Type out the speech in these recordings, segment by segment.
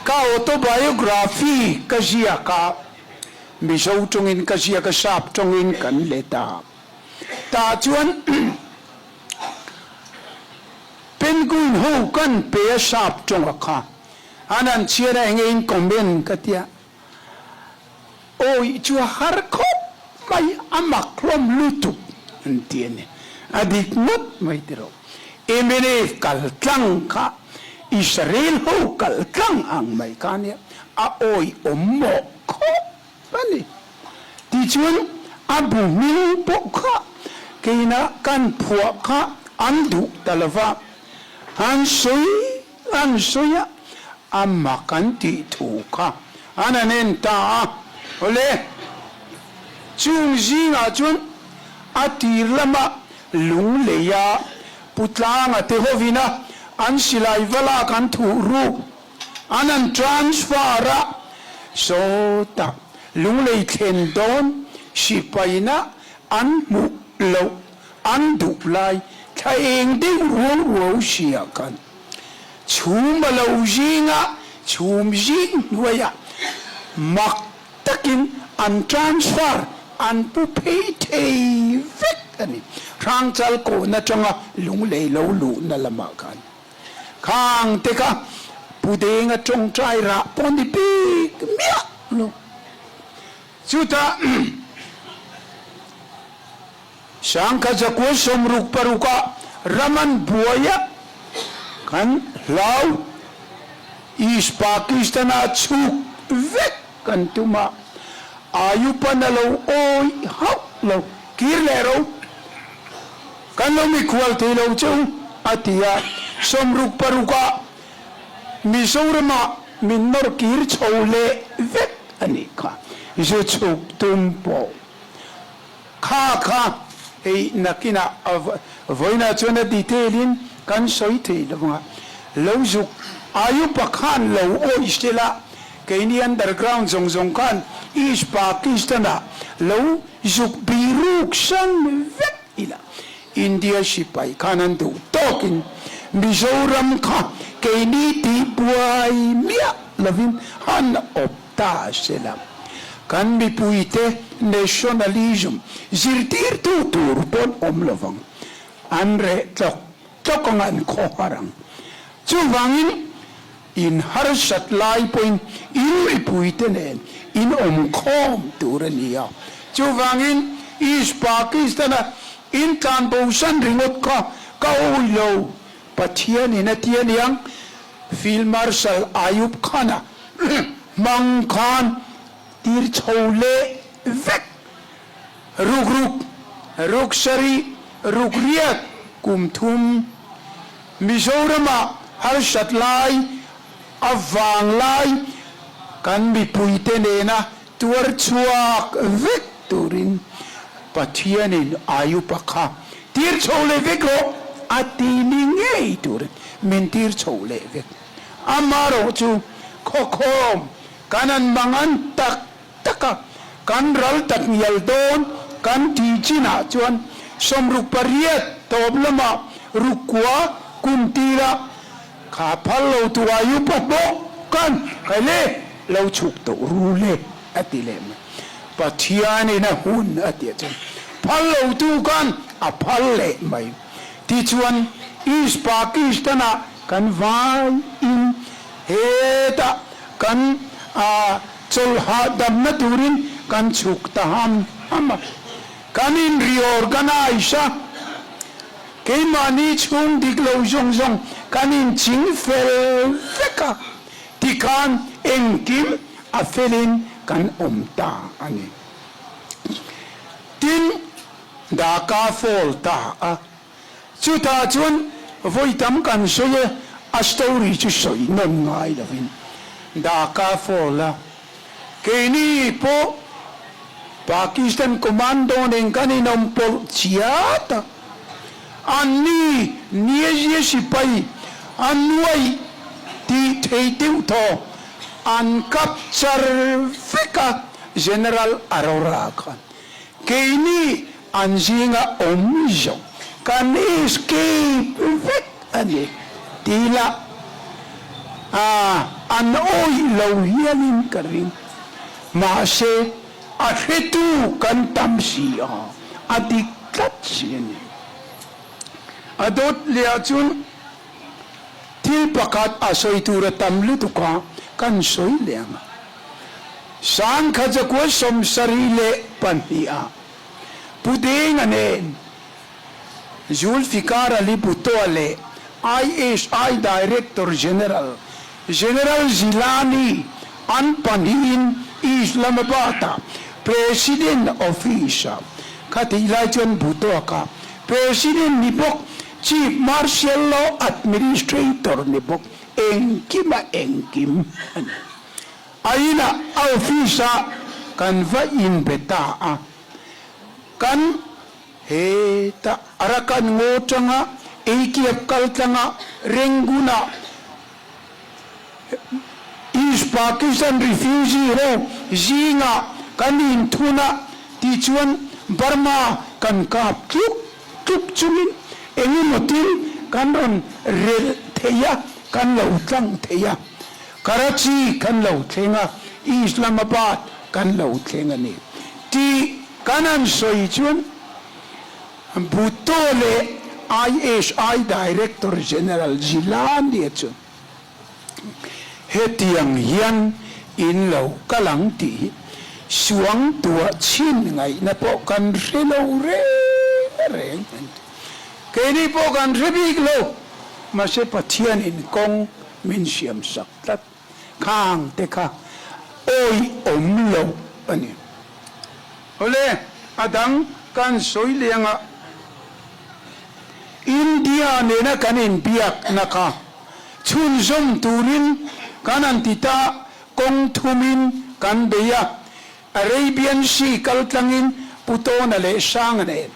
ka autobiography ka zia ka mi so tongin ka zia ka sap tongin kan leta ta chuan penguin ho kan pe sap tonga kha anan chiara engin comment katia oi chu har khop mai amak lom lutu antiene adik mut mai tiro emene kal tlang kha Israel ho kal tlang ang mai kania a oi ommo kho bani ti chuan abu mi po kha keina kan phua kha andu talava an soya amma kan ti thu kha ananen ta ole chung jinga chuan atir lama lung leya putlanga te hovina an silai vala kan thu ru anan transfera so ta lung lei khen don sipaina an mu lo an du lai khai eng ding ro sia kan chum lo jinga chum jing noya mak takin an transfer an pu pei te vek ani rang chal ko na changa lung lei lo lu na lama kan khang te ka pu ding a chong trai ra pon di pi mia lo chuta Sangka jakwa somruk paruka raman buaya kan lau is Pakistan achuk vek kan tuma ayu panalo oi hau lo kirlero kan lo mi kwal te lo chau atia somruk paruka misorama minor kir chole vek anika iso chuk tumpo kha ei nakina voina chona detailin kan soi thei lawanga lojuk ayu pakhan lo o istela keini underground zong kan is Pakistan lo juk biruk sang vet ila India sipai kanan tu tokin Mizoram kha keini ti buai mia lavin han opta selam kan mi puite nationalism zirtir tu tur pon omlovang anre tokongan khoharang chuwangin in harsat lai point in mi puite nen in omkhom turania chuwangin is Pakistan in kan bosan ringot ka ulo pathian in atian yang field marshal Ayub Khana mang khan tir chole vek ruk sari ruk riat kumthum Mizorama har satlai avang lai kan bi puite nena tuar chuak vek turin pathianin ayu pakha tir chole veko atini ngei turin min tir chole vek amaro chu khokhom kanan mangan taka kan ral tak yal don kan ti china chuan somruk pariat toblama rukwa kumtira kha phalo tu ayu papo kan kale lo chuk to rule atilem pathiani na hun atia chen phalo tu kan a phalle mai ti chuan is Pakistan kan vai in heta kan chol ha dam na turin kan chuk taham ama kanin reorganize ke mani chung diklo jong kanin ching fel feka tikan engkim a felin kan omta ani tin daka folta chuta chun voitam kan soye a story chu soi non ngai lovin daka fola keni po Pakistan commando nen kaninom pol chiata ani niye sipai anwai ti theitiu tho an capture fika general Arora khan keni anjinga omjo kan escape vek ani tila an oi lo hianin karing ma se a hetu kan tam si a adik tat siani adot liachun til pakat asoi tura tamlu tuka kan soi leanga san khajakwa som sarile pania pudeng anen Zulfikar Ali Bhutto ale ISI Director General Zilani Anpanin Islamabad President Office Katilai John Bhutto ka President Nibok Chief Martial Law Administrator Nibok Engkim Aina Office kan va in beta kan heta arakan ngotanga eikiap kaltanga renguna East Pakistan refugee ho zinga kanin thuna tichuan Burma kan kap tuk chumin engi motil kanon rel theya kan lo tlang theya Karachi kan lo thenga Islamabad kan lo thenga ni ti kanan soi chuan Bhutto le ISI Director General Zilani chun hetiang hian in lo kalang ti suang tua chin ngai na po kan relo re keni po kan rebig lo ma se pathian in kong min siam sak tat khang te kha oi om lo ani ole adang kan soi lenga India nena kanin biak naka chun zom turin kanan tita kong thumin kan beya Arabian Sea kaltangin puto na le sang ne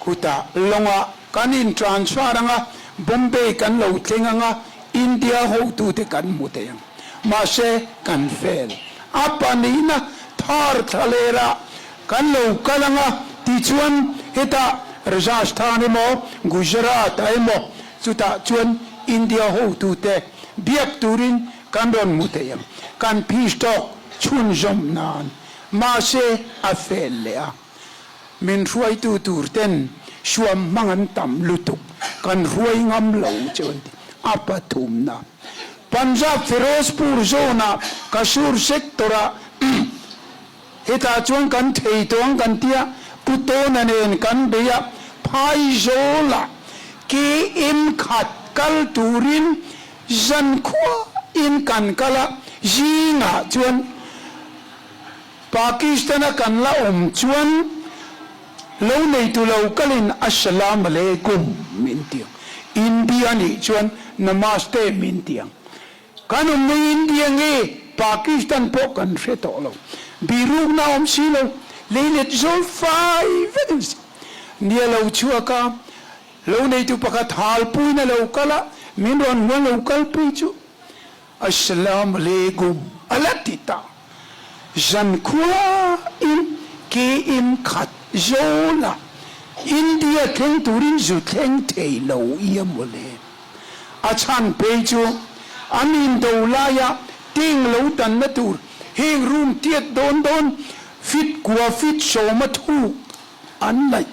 kuta longa kanin transfer nga Bombay kan lo tlinga nga India ho tu te kan muteyang mase kan fel apanina thar thalera kan lo kalanga tichuan heta Rajasthan mo Gujarat mo chuta chuan India ho tu te biak turin kan don muteyam kan pistok chun jom nan ma se afelea min ruai tu turten suam mangan tam lutuk kan ruai ngam lo chon apatum na Punjab Firozpur zona Kasur sektora heta chuan kan thei tong kan tia puto nanen kan beya phai zola ke im khat kal turin zan khwa in kan kala jinga chuan Pakistan kan la chuan lo nei tu lo kalin assalamu alaikum min tiang India ni chuan namaste min tiang kanum ni India nge Pakistan po kan reto lo biru na silo Leilet zol 5 weddings. Nia lau chua ka. Lau nei tu pakat hal pui na lau kala. Minron mo lau kalpi chu. Assalamu alaikum. Alatita. Zan kwa in ke im khat zola. India teng turin zu teng tei lau iya mole. Achan pe chu. Amin daulaya ting lau tan na tur. Heng room tiet don. Fit kwa fit so mathu an lai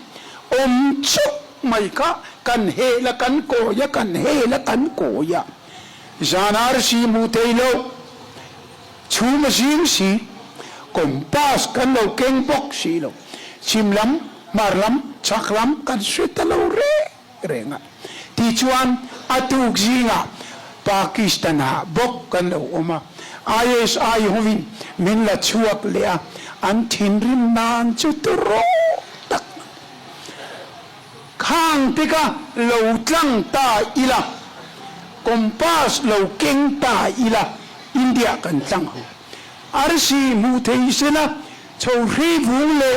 chuk mai ka kan he la kan ko ya kan he la kan ko ya zanar si mu teilo chu ma sim si kompas kan lo keng bok si lo chimlam marlam chaklam kan swetalo renga ti chuan atuk zinga Pakistan ha bok kan lo oma ISI hovin min la chuak lea an thinrin nan chutro tak khang tika lo tlang ta ila kompas lo keng ta ila India kan tlang ho arsi mu thei sena chori vule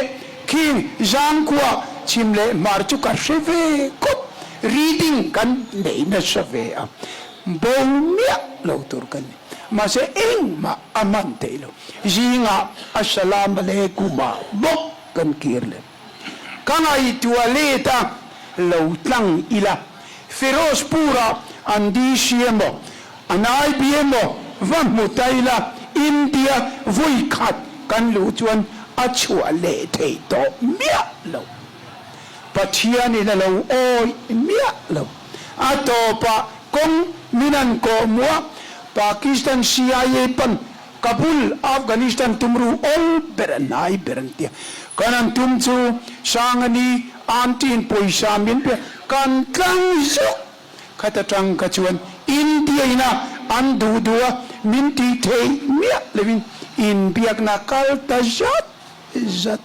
king jang kwa chimle mar chu ka sheve ko reading kan nei na shave a bomia lo tur kan ma se eng ma amante lo jinga assalamu alaikum bok kan kirle kangai tualeta lo tlang ila Firozpura andi siemo anai biemo và một tay là India vui khát căn lũ chuan a chua lệ thầy tổ mía lâu Pathian in lâu ôi mía lâu a to pa công minan ko mua Pakistan CIA pan Kabul Afghanistan tumru all beranai berantia kanan tumchu sangani antin poisa min pe kan tlang zo khata tang kachuan India ina an du dua min ti thei mía levin in biak na kal ta zat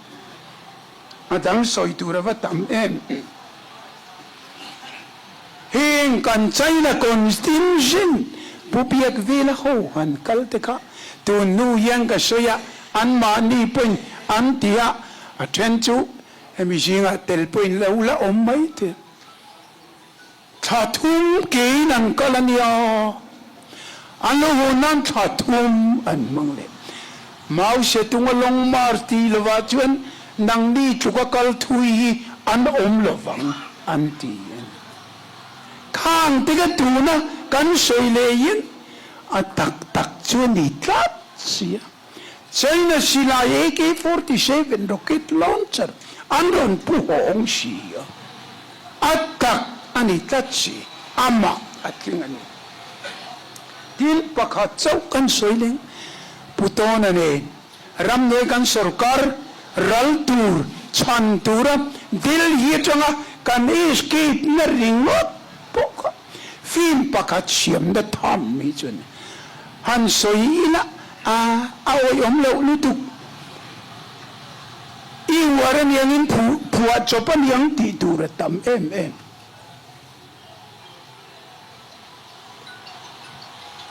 adang soi tura va tam em heng kan China constitution bu biak vela ho han kal te kha tu nu yang ka soya an ma ni point an tia a then chu emi jinga tel point la ula om mai te tha thum ke nan kalania an lo ho nan tha thum an mang le Mao se tunga long marti lova chuan nang ni chuka kal thui an om lovang an ti khang tiga tuna kan soi le yin a tak chuan ni tlat sia China sila AK-47 rocket launcher an ron pu hong sia atak ani tlat si ama atling ani tin pakhat chau kan soi le puton ane ram ne kan sarkar ral tur chan tura dil hi changa kan escape na ringot poka fin pakat siam da tham mi chun han soi ina a oi om lo lutu I waran yang in puat chopan yang ti tura tam em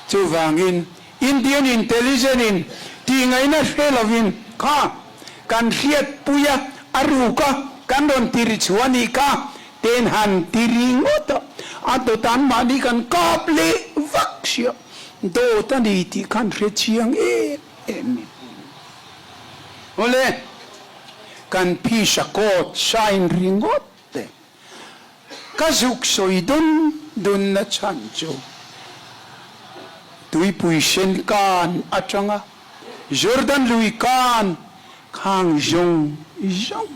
chu wangin Indian intelligence in ti ngai na felovin ka kan khiat puya aruka kan don tiri chuani ka ten han tiringot ato tan mani kan kaple vaksya do tani ti kan rechiang em ole kan pisha kot shine ringot kazuk soidon dun na chancho tui pui shen kan atanga Jordan lui kan khang jong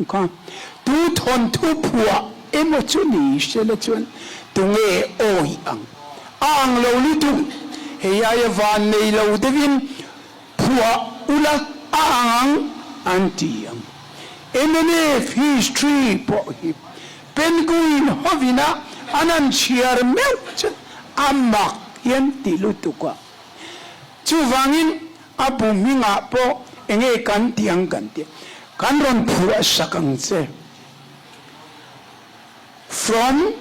kan tu thon thu phua emochuni shela chuan tunge oi ang lo li tu heya van nei lo devin phua ula ang antiam MNF history po hi penguin hovina anan chiar meuch amak yan tilutukwa chu wangin apu minga po enge kan tiang kan ti kan ron phua sakang che from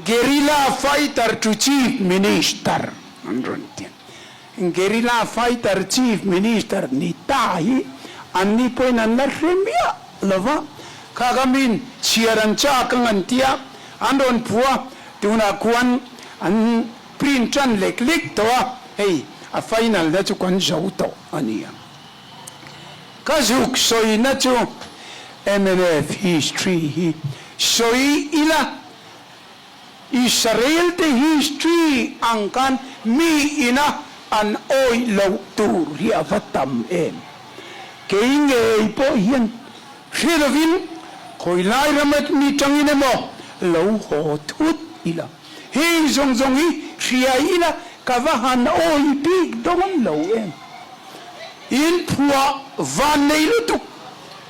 guerrilla fighter to chief minister ron ti guerrilla fighter chief minister ni tai anni point an la remia lova kagamin chiaran cha kang antia andon phua tuna kuan an print chan lek to hey a final na chu kan jau to ania kazuk soi na chu MNF history hi soi ila Israel the history angkan mi ina an oi lo tur ria vatam em keinge po hian Philovin khoi lai ramat mi tangine mo lo ho thut ila he zong hi ria ila kavahan oi big dong lo em in phua van nei lutu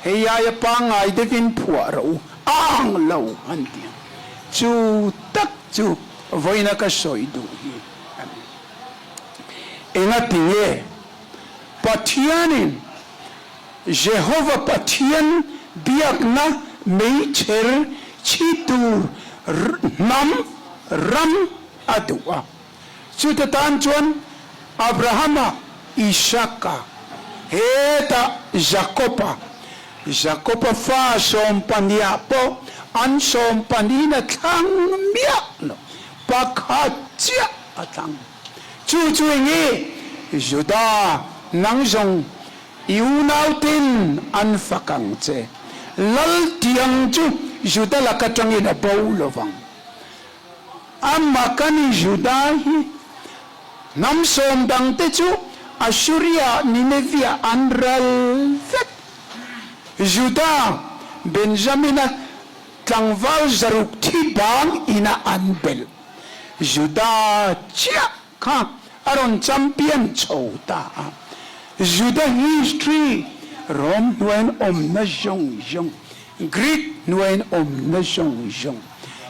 he ya pa ngai de vin phua ro ang lo an ti chu tak chu voina ka soi du hi enga tinge pathianin Jehovah pathian biakna meicher chitur nam ram adua Sutatan chuan Abrahama Isaka heta Jacoba fa som pania po an som panina thang mia no pakhatia atang chu nge Juda nang jong iunautin an fakang che lal tiang chu Juda lakatang ina baulovang amakani Juda hi nam som dang te chu Assyria Nineveh anral vet Judah Benjamin tlangwal zaruk thi bang ina anbel Judah chia kha aron champion chota Judah history Rome nuan na jong jong Greek nuan na jong jong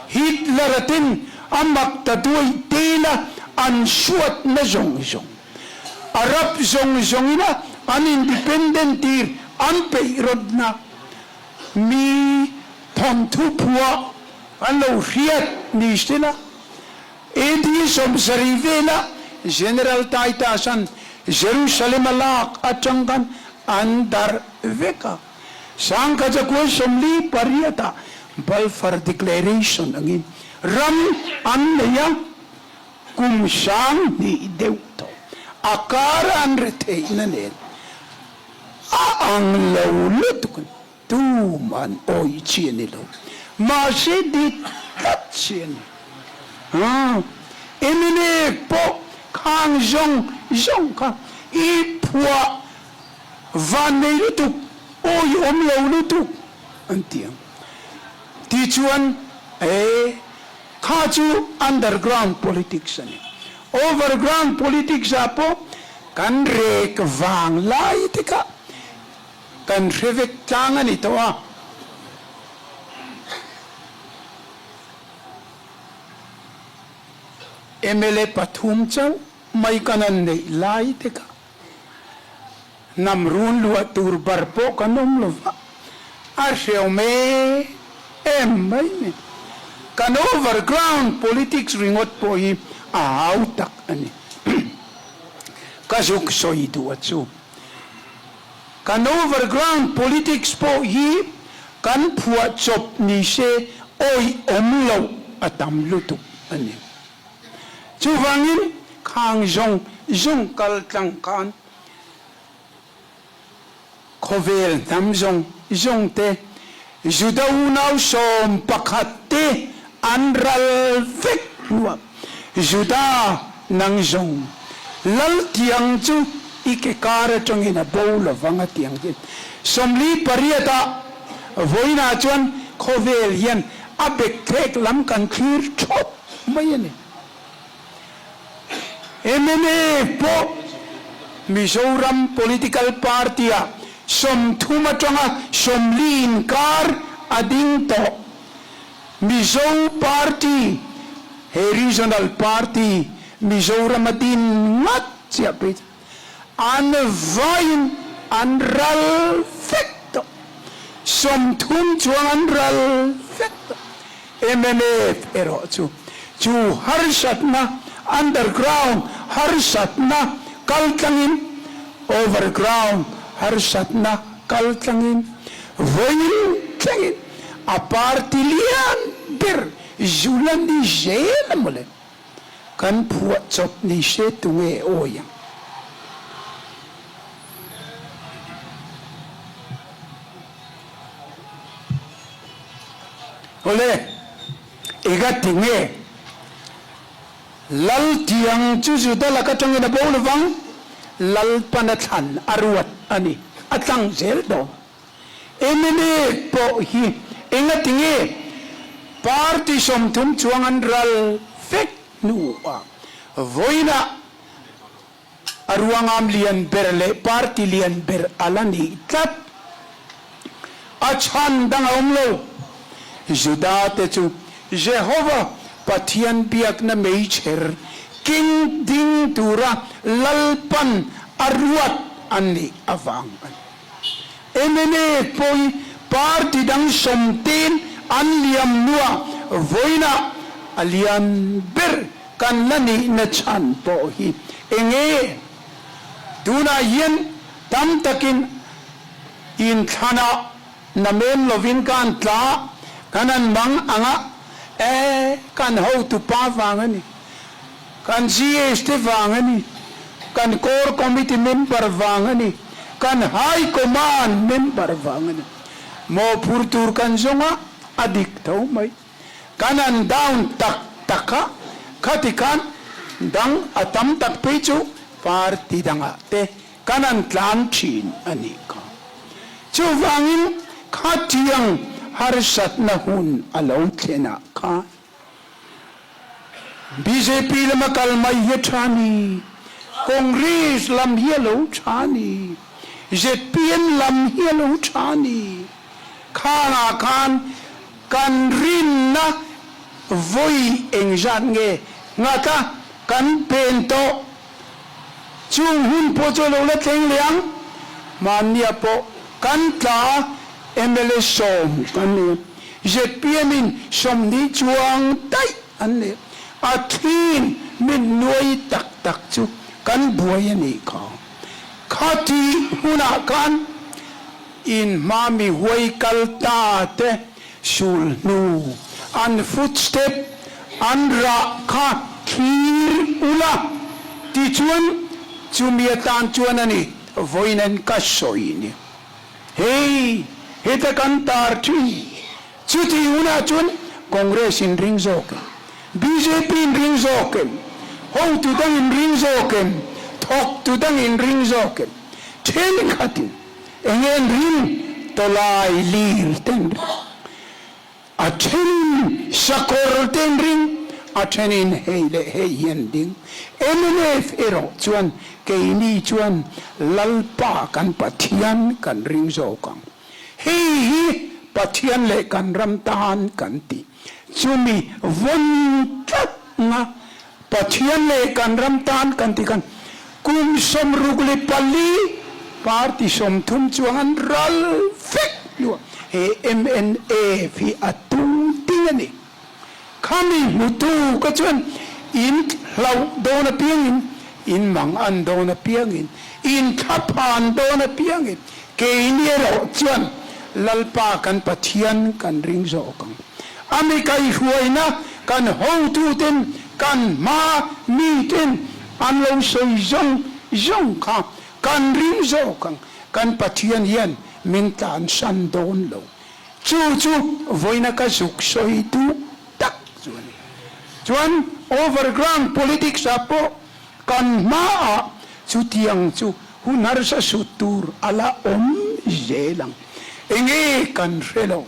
Hitler atin amak tatuay tila an suat na jong jong Arab jong jong ina an independent tir an peirod na mi thon thu phua an lo riat ni stela edi som sarivela general taita san Jerusalem alak atangkan andar veka sangka jakwa somli pariata Balfour Declaration angin ram annaya kumsang ni deuto akara anrete inanen ang laulut tuman oi chienilo masidi tatchen emine po kang jong ka ipua vaneilutu oi omlaulutu antiang tichuan kaju underground politics ani overground politics apo kan rek wang lai tika kan revek tangan ito MLA Pathum Chow may kanan nei lai tika namrun luwa turbar po kanom luwa asyaw me may ne kan overground politics ringot po hi autak ani kasuk soy duatsu kan overground politics po hi kan phua chop ni se oi omlo atam lutu ani chuwangin khang jong kal tlang kan khovel nam jong te Judaw som pakate anral fek nuwa Judah nang jong lal tiang chu ikekara chong ina bowl of vanga tiang din somli pariata voina chuan khovel hian abek thek lam kan khir chop mayani MNA po Mizoram political party som thuma chonga somlin kar ading to Mizo party regional party Mizoram atin ngat siapit an vain anral fekto som thum chuang anral fekto MNF ero chu harsat na underground harsat na kaltangin overground harsat na kaltangin voin tangin apartilian ber julan di jela mole kan puat chop ni she tunge oyang ole igat tinge lal tiang chu chu dala ka tangin bol wang lal panathan arwat ani atang zel do emene po hi engatinge party som thum chuangan ral fek nuwa voina aruangam lian berle party lian ber alani tat achan dang omlo judate chu Jehovah pathian biak na meicher king ding tura lalpan arwat ani avang emene poi party dang somtin anliam nuwa voina alian ber kan lani na chan po hi enge tuna yen tam takin in thana namen lovin kan tla kanan mang anga kan how to pa wangani kan GST wangani kan core committee member wangani kan high command member wangani mo purtur kan zonga adik tau mai kanan down taka katikan ดังอาตมตักไปจูปาร์ติดังอาเตกันอันตลานชินอันนี้ค่ะจูฟังอินข้าเทียงฮาร์สัตนะหุนอลาวเทนะค่ะ BJP ลำกัลไม่เฮชานีคองเกรสลำเฮลูชานีZPN ลำเฮลูชานีข้านาคานกันรินนะvoi engjan nge ngata kan pento chung hun po cholo la teng liang mania po kan tla MLA som kan ni ZPM in som ni chuang tai an ni a thin min nuai tak tak chu kan buai ni kha khati huna kan in mami huai kalta te sul nu an footstep an ra kha khir ula ti chuan chumia tan chuan ani voinan ka soi ni hey heta kan tar thi chuti una chuan congress in ring zoke BJP in ring zoke ho tu dang in ring zoke thok tu dang in ring zoke chen khatin engen ring tolai lir ten achen sakor ten ring achenin hey yending MNF ero chuan keini chuan lalpa kan pathian kan ring zo kang hi pathian le kan ramtan kan ti chumi von tat nga pathian le kan ramtan kan ti kan kum som rugli pali parti som thum chuan ral fek lu he MNA fi atung tingani kami mutu ka chuan in lau dona piangin in mang an dona piangin in thapan dona piangin ke ni ro chuan lalpa kan pathian kan ring zo kang ami kai huaina kan ho tu ten kan ma mi ten an lo soi zong kha kan ring zo kang kan pathian hian min tan san don lo chu voina ka suk soi tu tak chuan overground politics apo kan ma chu tiang chu hunar sa sutur ala zelang enge kan relo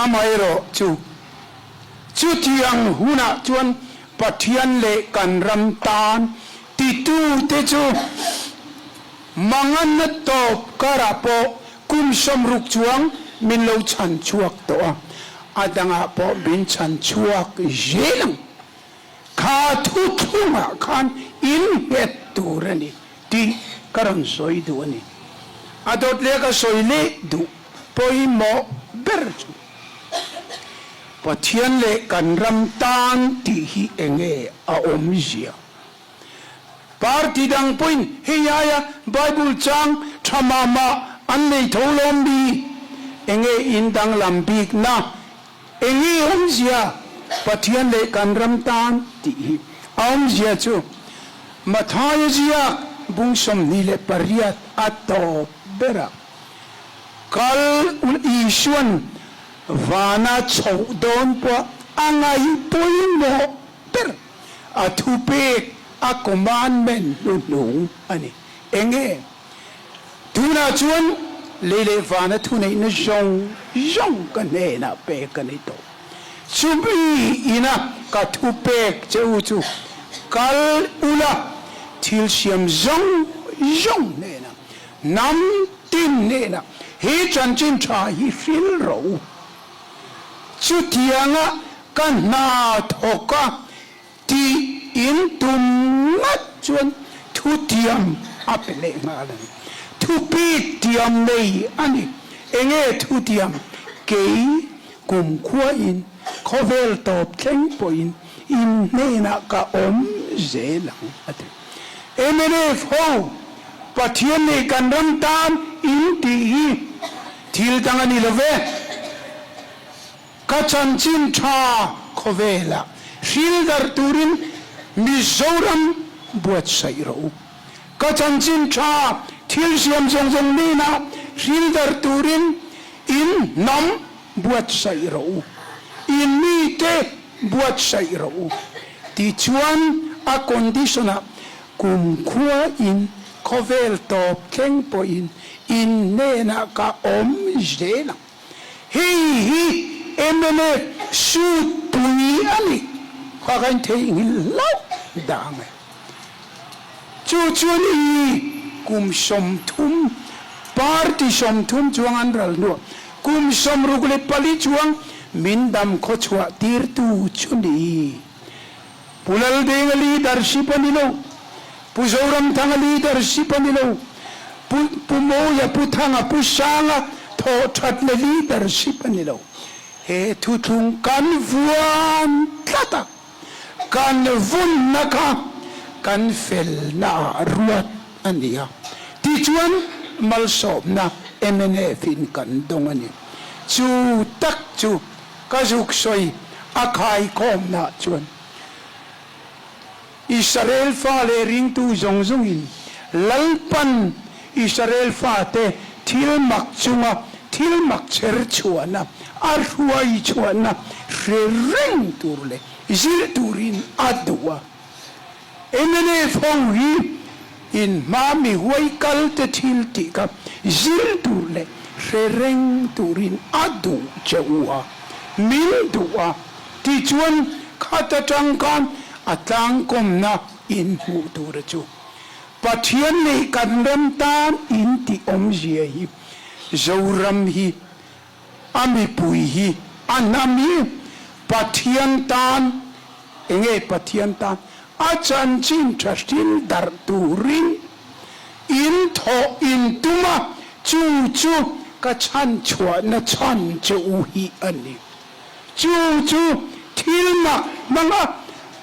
amairo chu tiang huna chuan pathian le kan ramtan ti tu te chu mangan na top karapo kum som ruk chuang min lo chan chuak to adanga po bin chan chuak zelang kha thu thunga khan in het turani ti karon soi du ani adot le ka soi le du poi mo ber chu pathian le kan ram tan ti hi enge a om zia parti dang point heyaya bible chang thamama an nei tholom bi enge in dang lambik na enge om zia pathian le kan ram tan ti hi om zia chu mathai zia bung som ni le pariat ato bera kal ul isuan vana chau don po angai poi mo per athupe a commandment nu ani enge tuna chuan lele vana thunai na jong ka ne na pe ka nei to subi ina ka thupe cheu chu kal ula thil siam jong ne na nam tin ne na he chan chin tha hi fil ro chu tianga kan na thoka ti in tum ngat chuan thu tiam apele ngala thu pi tiam nei ani enge thu tiam ke kum khua in khovel top thleng poin in nena ka om zelang ate emene ho pathian ne kan ram tan in ti thil tangani love kachan chin tha khovela shildar turin mizoram buat sairo kachan chin tha thil siam jong nina shildar turin in nam buat sai ro in mi te buat sai ro ti chuan a conditiona kum khua in khovel top keng po in ne na ka om jena hi emene su pui ani kha kan the in lau dang chu ni kum som thum party som thum chuang an ral no kum som rugule pali chuang min dam kho chua tir tu chuni pulal deng leadership ani lo pu Zoramthanga leadership ani lo pu moya pu thanga pu sanga tho that le leadership ani lo he thu thung kan vuan tata kan vun naka kan fel na ruat ania ti chuan mal sob na MNF in kan dong ani chu tak chu ka juk soi akhai kom na chuan Israel fa le ring tu zong zong in lalpan Israel fa te thil mak chunga thil mak cher chuana ar huai chuana re reng turle zil turin adwa MNF hong hi in mami huai kal te thil ti ka zil turle re reng turin adu chewa min duwa ti chuan khata tangkan atang kom na in hu tur chu pathian nei kan ram tan in ti om zia hi zoram hi ami pui hi anami pathian tan enge pathian tan achan chin trustin dar turin in tho in tuma chu ka chan chua na chan chu hi ani chu thilna manga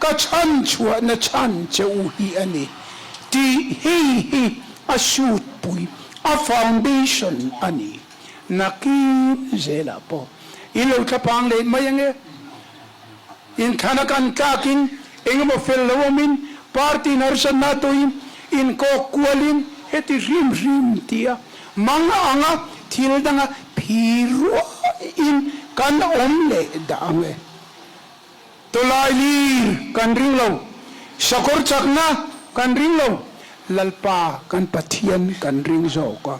ka chan chua na chan chu hi ani ti hi a shoot pui a foundation ani nakin zela po ilo kapang le mayange in thanakan takin engmo fel lomin party narsan na to in ko kualin heti rim tia manga anga thildanga phiro in kan omle dange tolaili kan ringlo sakor chakna kan ringlo lalpa kan pathian kan ring zo ko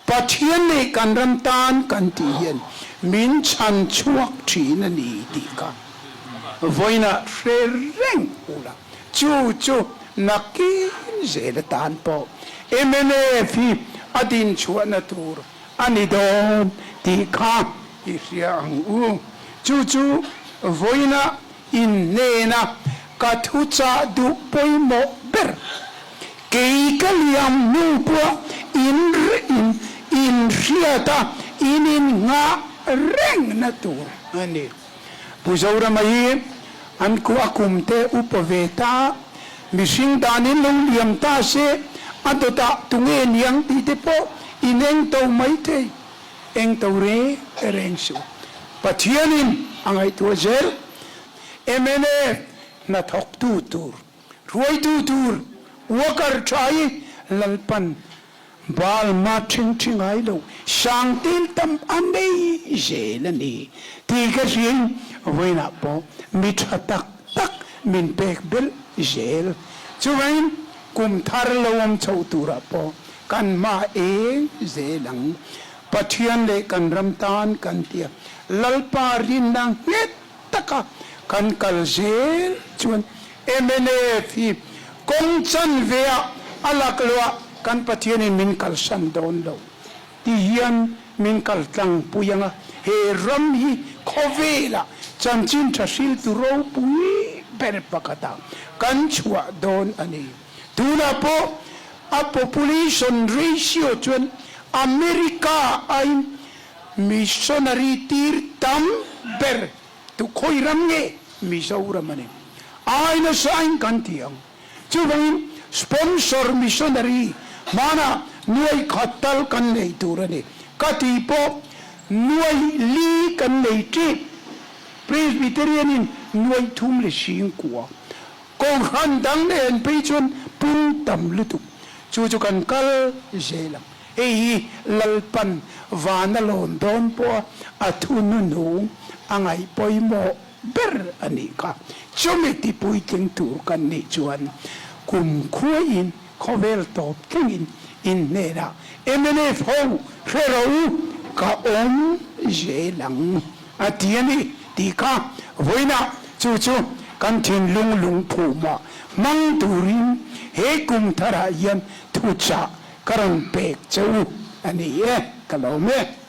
pathian ne kan ram tan kan ti hian min chan chuak thina ni ti ka voina reng ula chu nakin zela tan po MNF adin chuana tur ani don ti kha isyang u chu voina in nena ka thuchah du poimo ber kei kaliam nu po in riata in nga reng na tur ani puzaura mai an ku akumte upaveta mising danin long liam ta se adota tunge niang ti te po ineng to mai te eng to re reng su pathianin angai tu zel MNF na thok tu tur ruai tu tur wakar chai lalpan bal ma ching ai lo sang til tam andei zelani ti ka ring voina po mit tak min pek bel zel chuwain kumthar lawam chau tura po kan ma e zelang pathian le kan ramtan kan tia lalpa rin nang net taka kan kal zel chuan MNF kong chan vea alaklwa kan pathian in min kal san don lo ti hian min kal tlang puyanga he ram hi khovela chanchin thasil tu ro pui per pakata kan chua don ani tuna po a population ratio chuan America ai missionary tir tam ber tu khoiram nge mizoram ani ai na sain kan tiang chuwang sponsor missionary mana nuai khatal kan nei turani kati po nuai li kan nei tri presbyterian in nuai thum le sing kwa kong han dang ne en pe chun pun tam lutu chu kan kal zelam lalpan vana lon don po atunu nu angai poimo ber anika chometi puiting tur kan ni chuan kum khuain khovel top kingin in nera emene phou rerou ka om jelang atiani tika voina chu chu kan thin lung lung phuma mang turin he kumthar yan thuchah karon pek chau ani e kalome